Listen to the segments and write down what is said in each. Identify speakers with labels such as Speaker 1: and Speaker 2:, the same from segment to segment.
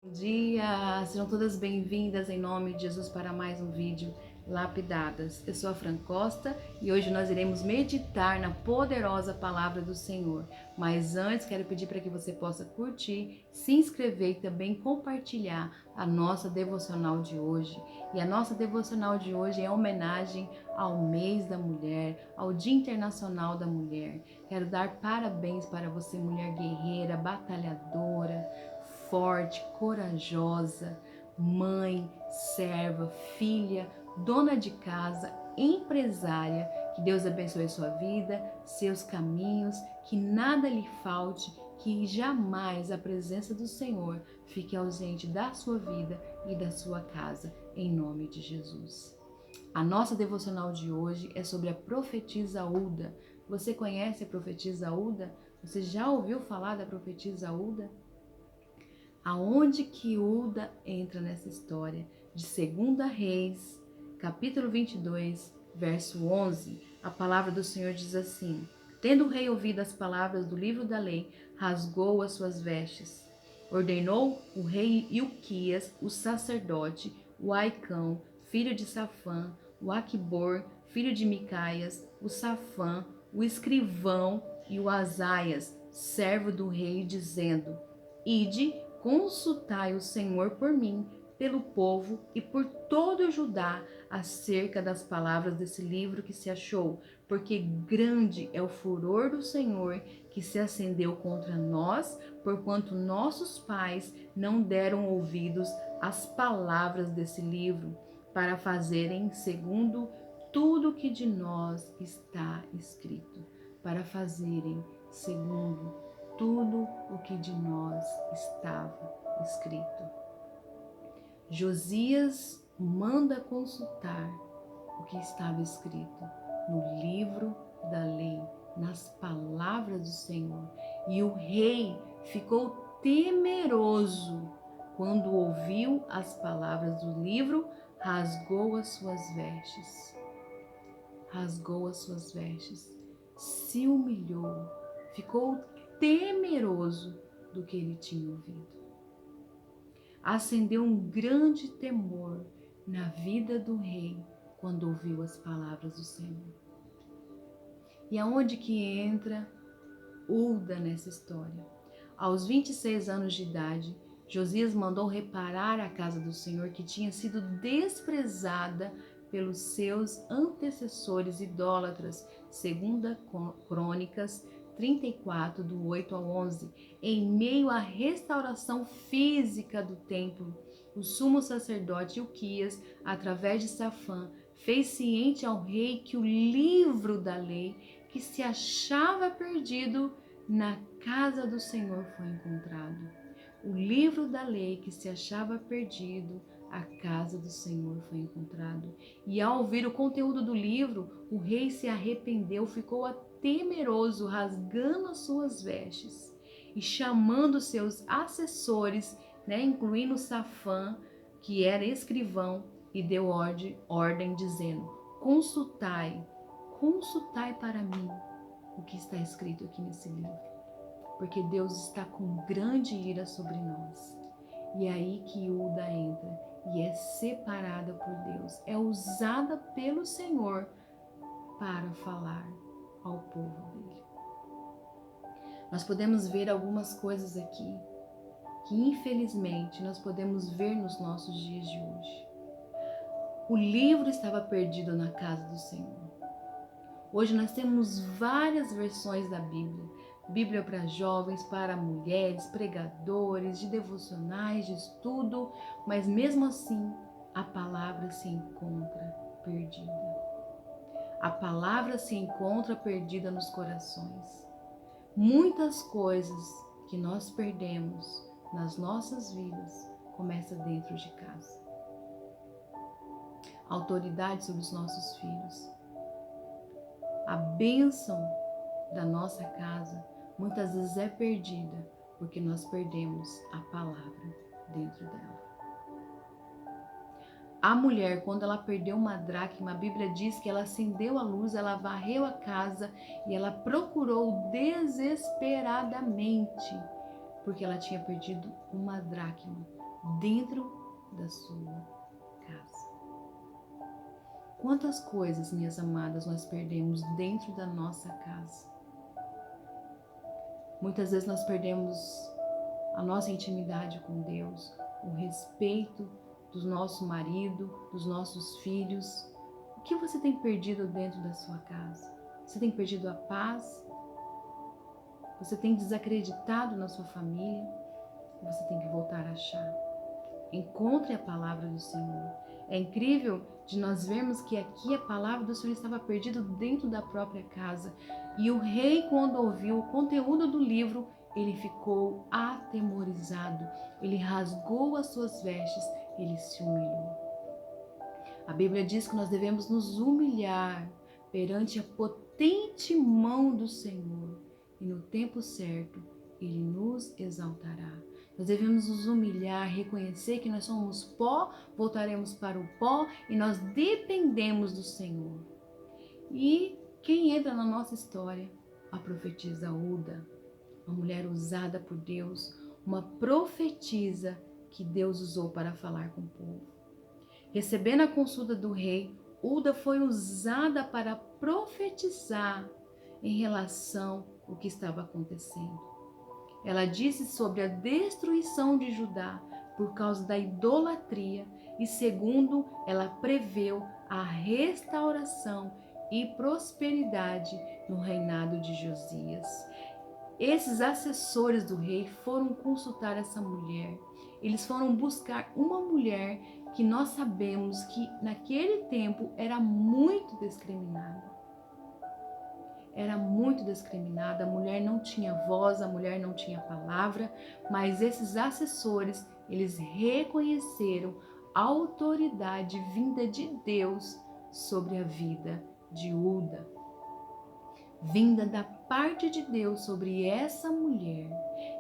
Speaker 1: Bom dia, sejam todas bem-vindas em nome de Jesus para mais um vídeo Lapidadas. Eu sou a Fran Costa e hoje nós iremos meditar na poderosa palavra do Senhor. Mas antes quero pedir para que você possa curtir, se inscrever e também compartilhar a nossa devocional de hoje. E a nossa devocional de hoje é em homenagem ao mês da mulher, ao Dia Internacional da Mulher. Quero dar parabéns para você, mulher guerreira, batalhadora, forte, corajosa, mãe, serva, filha, dona de casa, empresária. Que Deus abençoe sua vida, seus caminhos, que nada lhe falte, que jamais a presença do Senhor fique ausente da sua vida e da sua casa, em nome de Jesus. A nossa devocional de hoje é sobre a profetisa Hulda. Você conhece a profetisa Hulda? Você já ouviu falar da profetisa Hulda? Aonde que Hulda entra nessa história? De 2 Reis, capítulo 22, verso 11, a palavra do Senhor diz assim: Tendo o rei ouvido as palavras do livro da lei, rasgou as suas vestes. Ordenou o rei Ilquias, o sacerdote, o Aicão, filho de Safã, o Aquibor, filho de Micaias, o Safã, o escrivão e o Azaias, servo do rei, dizendo: Ide, consultai o Senhor por mim, pelo povo e por todo o Judá, acerca das palavras desse livro que se achou, porque grande é o furor do Senhor que se acendeu contra nós, porquanto nossos pais não deram ouvidos às palavras desse livro, para fazerem segundo tudo que de nós está escrito, para fazerem segundo tudo o que de nós estava escrito. Josias manda consultar o que estava escrito no livro da lei, nas palavras do Senhor. E o rei ficou temeroso quando ouviu as palavras do livro, rasgou as suas vestes. Rasgou as suas vestes, se humilhou, ficou temeroso do que ele tinha ouvido. Acendeu um grande temor na vida do rei quando ouviu as palavras do Senhor. E aonde que entra Hulda nessa história? Aos 26 anos de idade, Josias mandou reparar a casa do Senhor que tinha sido desprezada pelos seus antecessores idólatras, segundo Crônicas 34, do 8 ao 11. Em meio à restauração física do templo, o sumo sacerdote Ilquias, através de Safã, fez ciente ao rei que o livro da lei, que se achava perdido na casa do Senhor, foi encontrado. O livro da lei que se achava perdido, a casa do Senhor foi encontrado. E ao ouvir o conteúdo do livro, o rei se arrependeu, ficou temeroso, rasgando as suas vestes e chamando seus assessores, incluindo Safã, que era escrivão, e deu ordem dizendo: consultai para mim o que está escrito aqui nesse livro, porque Deus está com grande ira sobre nós. E é aí que Hulda entra e é separada por Deus, é usada pelo Senhor para falar ao povo dele. Nós podemos ver algumas coisas aqui que infelizmente nós podemos ver nos nossos dias de hoje. O livro estava perdido na casa do Senhor. Hoje nós temos várias versões da Bíblia. Bíblia para jovens, para mulheres, pregadores, de devocionais, de estudo, mas mesmo assim a palavra se encontra perdida. A palavra se encontra perdida nos corações. Muitas coisas que nós perdemos nas nossas vidas começam dentro de casa. Autoridade sobre os nossos filhos. A bênção da nossa casa muitas vezes é perdida porque nós perdemos a palavra dentro dela. A mulher, quando ela perdeu uma dracma, a Bíblia diz que ela acendeu a luz, ela varreu a casa e ela procurou desesperadamente porque ela tinha perdido uma dracma dentro da sua casa. Quantas coisas, minhas amadas, nós perdemos dentro da nossa casa? Muitas vezes nós perdemos a nossa intimidade com Deus, o respeito do nosso marido, dos nossos filhos. O que você tem perdido dentro da sua casa? Você tem perdido a paz? Você tem desacreditado na sua família? Você tem que voltar a achar. Encontre a palavra do Senhor. É incrível de nós vermos que aqui a palavra do Senhor estava perdida dentro da própria casa. E o rei, quando ouviu o conteúdo do livro, ele ficou atemorizado. Ele rasgou as suas vestes, ele se humilhou. A Bíblia diz que nós devemos nos humilhar perante a potente mão do Senhor. E no tempo certo, ele nos exaltará. Nós devemos nos humilhar, reconhecer que nós somos pó, voltaremos para o pó e nós dependemos do Senhor. E quem entra na nossa história? A profetisa Uda, uma mulher usada por Deus, uma profetisa que Deus usou para falar com o povo. Recebendo a consulta do rei, Uda foi usada para profetizar em relação ao que estava acontecendo. Ela disse sobre a destruição de Judá por causa da idolatria e, segundo, ela preveu a restauração e prosperidade no reinado de Josias. Esses assessores do rei foram consultar essa mulher. Eles foram buscar uma mulher que nós sabemos que naquele tempo era muito discriminada. Era muito discriminada, a mulher não tinha voz, a mulher não tinha palavra, mas esses assessores, eles reconheceram a autoridade vinda de Deus sobre a vida de Uda. Vinda da parte de Deus sobre essa mulher.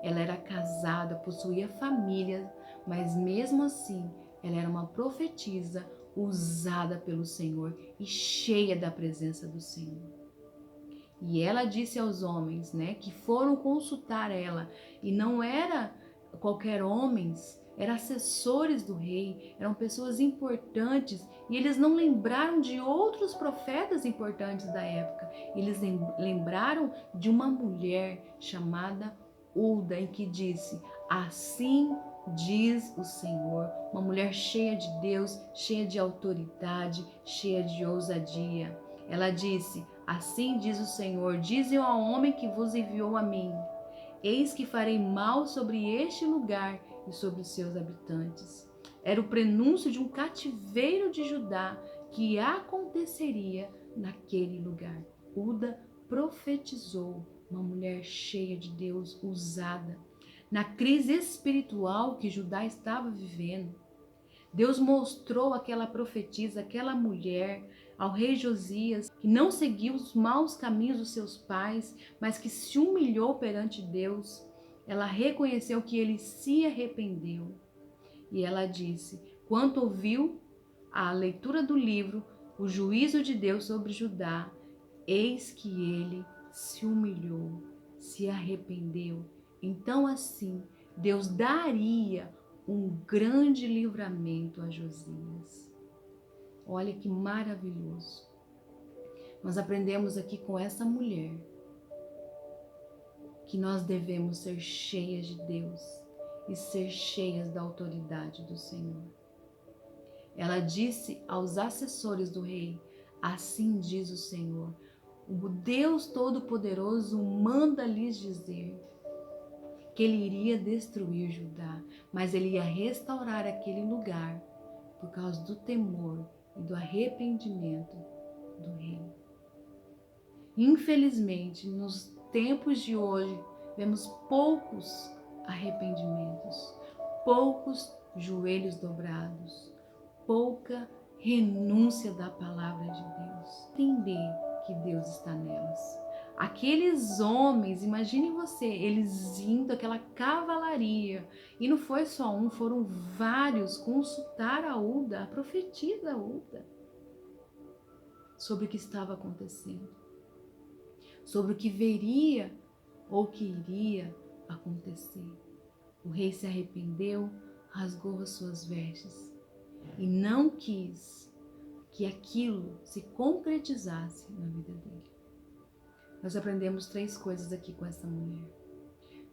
Speaker 1: Ela era casada, possuía família, mas mesmo assim, ela era uma profetisa usada pelo Senhor e cheia da presença do Senhor. E ela disse aos homens, que foram consultar ela, e não era qualquer homens, eram assessores do rei, eram pessoas importantes, e eles não lembraram de outros profetas importantes da época. Eles lembraram de uma mulher chamada Uda, em que disse: assim diz o Senhor, uma mulher cheia de Deus, cheia de autoridade, cheia de ousadia. Ela disse: assim diz o Senhor, dize ao homem que vos enviou a mim: eis que farei mal sobre este lugar e sobre os seus habitantes. Era o prenúncio de um cativeiro de Judá que aconteceria naquele lugar. Uda profetizou, uma mulher cheia de Deus, usada. Na crise espiritual que Judá estava vivendo, Deus mostrou aquela profetisa, aquela mulher, ao rei Josias, que não seguiu os maus caminhos dos seus pais, mas que se humilhou perante Deus. Ela reconheceu que ele se arrependeu. E ela disse: quando ouviu a leitura do livro, o juízo de Deus sobre Judá, eis que ele se humilhou, se arrependeu. Então assim, Deus daria um grande livramento a Josias. Olha que maravilhoso. Nós aprendemos aqui com essa mulher que nós devemos ser cheias de Deus e ser cheias da autoridade do Senhor. Ela disse aos assessores do rei: assim diz o Senhor, o Deus Todo-Poderoso manda lhes dizer que ele iria destruir Judá, mas ele ia restaurar aquele lugar por causa do temor e do arrependimento do rei. Infelizmente, nos tempos de hoje, vemos poucos arrependimentos, poucos joelhos dobrados, pouca renúncia da palavra de Deus. Entender que Deus está nelas. Aqueles homens, imagine você, eles indo, aquela cavalaria, e não foi só um, foram vários, consultar a Uda, a profetisa Uda, sobre o que estava acontecendo, sobre o que veria ou que iria acontecer. O rei se arrependeu, rasgou as suas vestes e não quis que aquilo se concretizasse na vida dele. Nós aprendemos 3 coisas aqui com essa mulher.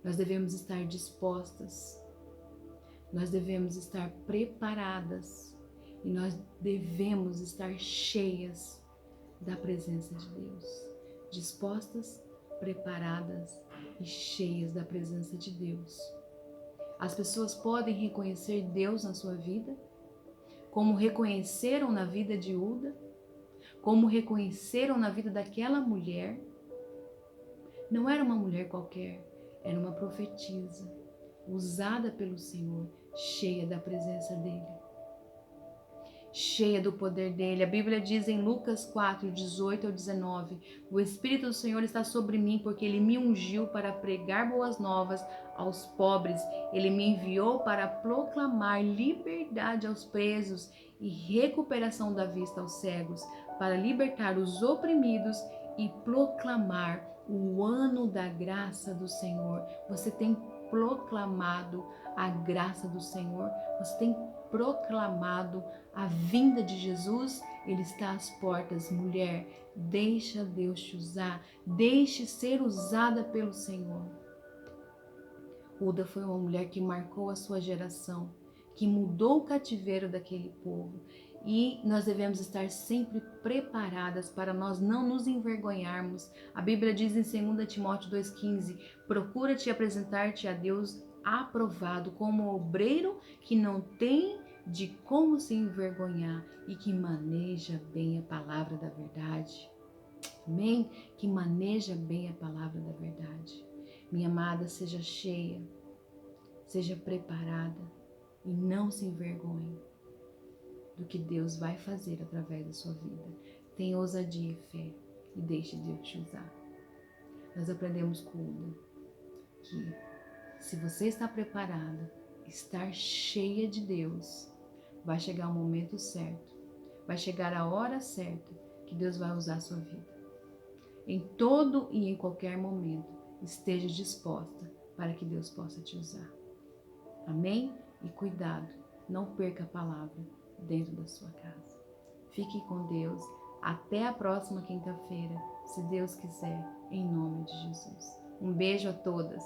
Speaker 1: Nós devemos estar dispostas, nós devemos estar preparadas e nós devemos estar cheias da presença de Deus. Dispostas, preparadas e cheias da presença de Deus. As pessoas podem reconhecer Deus na sua vida, como reconheceram na vida de Uda, como reconheceram na vida daquela mulher. Não era uma mulher qualquer, era uma profetisa, usada pelo Senhor, cheia da presença dele, cheia do poder dele. A Bíblia diz em Lucas 4, 18 ao 19, o Espírito do Senhor está sobre mim, porque ele me ungiu para pregar boas novas aos pobres, ele me enviou para proclamar liberdade aos presos e recuperação da vista aos cegos, para libertar os oprimidos e proclamar o ano da graça do Senhor. Você tem proclamado a graça do Senhor? Você tem proclamado a vinda de Jesus? Ele está às portas. Mulher, deixa Deus te usar. Deixe ser usada pelo Senhor. Uda foi uma mulher que marcou a sua geração, que mudou o cativeiro daquele povo. E nós devemos estar sempre preparadas para nós não nos envergonharmos. A Bíblia diz em 2 Timóteo 2,15, procura-te apresentar-te a Deus aprovado como obreiro que não tem de como se envergonhar e que maneja bem a palavra da verdade. Amém? Que maneja bem a palavra da verdade. Minha amada, seja cheia, seja preparada e não se envergonhe do que Deus vai fazer através da sua vida. Tenha ousadia e fé e deixe Deus te usar. Nós aprendemos com Uda que se você está preparada, estar cheia de Deus, vai chegar o momento certo, vai chegar a hora certa que Deus vai usar a sua vida. Em todo e em qualquer momento, esteja disposta para que Deus possa te usar. Amém? E cuidado, não perca a palavra dentro da sua casa. Fique com Deus. Até a próxima quinta-feira, se Deus quiser, em nome de Jesus. Um beijo a todas.